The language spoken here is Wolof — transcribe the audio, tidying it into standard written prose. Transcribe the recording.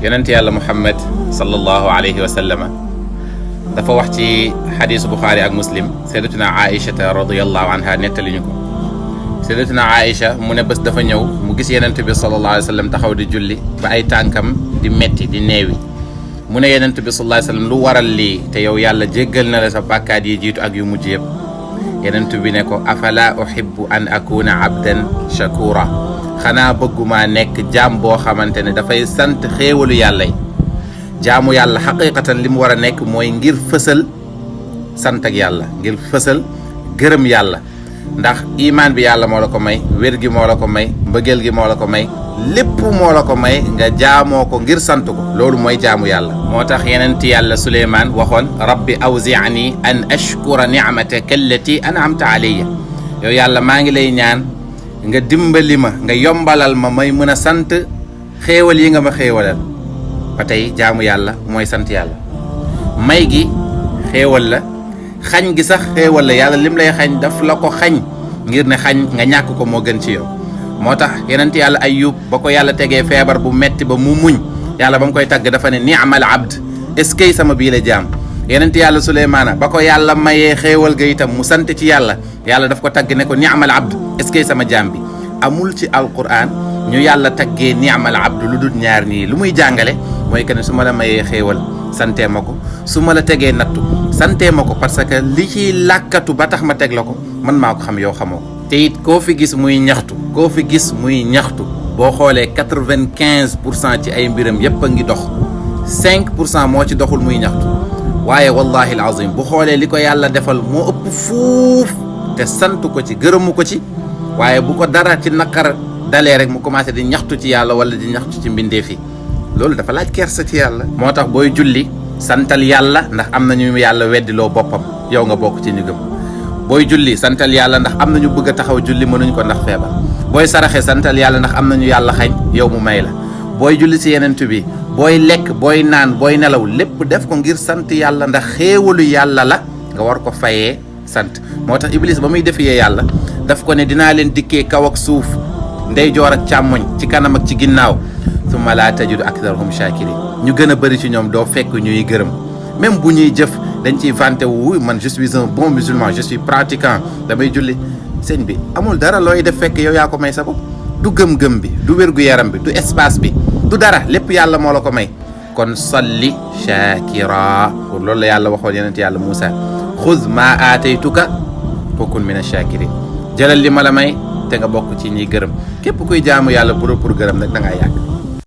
yonent yàlla Muhammad sallallahu alayhi wa sallama dafa wax ci xadiisu Buxaari ak Muslim sayyidatuna Aïchata radiyallahu anha nettali ñu ko. sayyidatuna Aïcha mu ne bés dafa ñëw mu gis yonent bi sallallahu alayhi wa sallam taxaw di julli ba ay tànkam di metti di neewi mu ne yonent bi sallallahu alayhi wa sallam lu waral lii te yow yàlla jéggal na la sa bàkkaat yi jiitu ak yu mujj yëpp. yonent bi ne ko afala uhibbu an akuna abdan shakura, xanaa bëgguma nekk jaam boo xamante ne dafay sant xéewalu yàlla yi. jaamu yàlla xaqiqatan li mu war a nekk mooy ngir fësal sant ak yàlla, ngir fësal gërëm yàlla, ndax imaan bi yàlla moo la ko may, wér gi moo la ko may, mbëggeel gi moo la ko may, lépp moo la ko may nga jaamoo ko ngir sant ko. loolu mooy jaamu yàlla. moo tax yenent yàlla Suleymaan waxoon rabbi awzi'ni an ashkura ni'mataka allati an'amta alayya, yow yàlla maa ngi lay ñaan nga dimbali ma, nga yombalal ma may mën a sant xéewal yi nga ma xéewalal. ba tey jaamu yàlla mooy sant yàlla. may gi xéewal la, xañ gi sax xéewal la. yàlla lim lay xañ daf la ko xañ ngir ne xañ nga ñàkk ko moo gën ci yow. moo tax yenent yàlla Ayyub ba ko yàlla tegee feebar bu metti ba mu muñ, yàlla ba mu koy tagg dafa ne ni'mal abd, est-ce que sama bii la jaam. yenent yàlla Suleymaana ba ko yàlla mayee xéewal ga itam mu sant ci yàlla, yàlla daf ko tagg ne ko ni'mal abd, est-ce que sama jaam bi. amul ci alquran ñu yàlla taggee ni'mal abd lu dul ñaar nii. lu muy jàngale mooy que ne su ma la mayee xéewal santee ma ko, su ma la tegee nattu santee ma ko, parce que li ciy làkkatu ba tax ma teg la ko man maa ko xam yow xamoo ko. te it koo fi gis muy ñaxtu, koo fi gis muy ñaxtu, boo xoolee 95% ci ay mbiram yépp a ngi dox, 5% moo ci doxul muy ñaxtu. waaye wallahi alazim bu xoolee li ko yàlla defal moo ëpp fuuf te sant ko ci, gërëmu ko ci, waaye bu ko dara ci naqar dalee rek mu commencé di ñaxtu ci yàlla wala di ñaxtu ci mbindeef yi. loolu dafa laaj kersa ci yàlla. moo tax booy julli santal yàlla, ndax am na ñu yàlla weddiloo boppam, yow nga bokk ci ñu gëm. booy julli santal yàlla, ndax am na ñu bëgg a taxaw julli mënuñ ko ndax feebar. booy saraxe santal yàlla, ndax am na ñu yàlla xañ yow mu may la. booy julli ci yenent bi, booy lekk, booy naan, booy nelaw, lépp def ko ngir sant yàlla, ndax xéewalu yàlla la nga war ko fayee sant. moo tax Iblis ba muy defiyee yàlla daf ko ne dinaa leen dikkee kaw ak suuf, ndeyjoor ak càmmoñ, ci kanam ak ci ginnaaw, summa laa tajidu aktharahum shakirin. ñu gën a bëri ci ñoom doo fekk ñuy gërëm, même bu ñuy jëf dañ ciy vanté wu man je suis un bon musulman, je suis pratiquant, damay julli. sëñ bi amul dara looy def fekk yow yaa ko may sa bopp. du gëm-gëm bi, du wér-gu-yaram bi, du espace bi, du dara, lépp yàlla moo la ko may. kon salli shakira, pour loolu la yàlla waxoon yenent yàlla Moussa, xuz ma aataytuka wa kun min ash-shakirin. jëlal li ma la may te nga bokk ci ñiy gërëm. képp kuy jaamu yàlla pour gërëm nag da ngaa yàgg.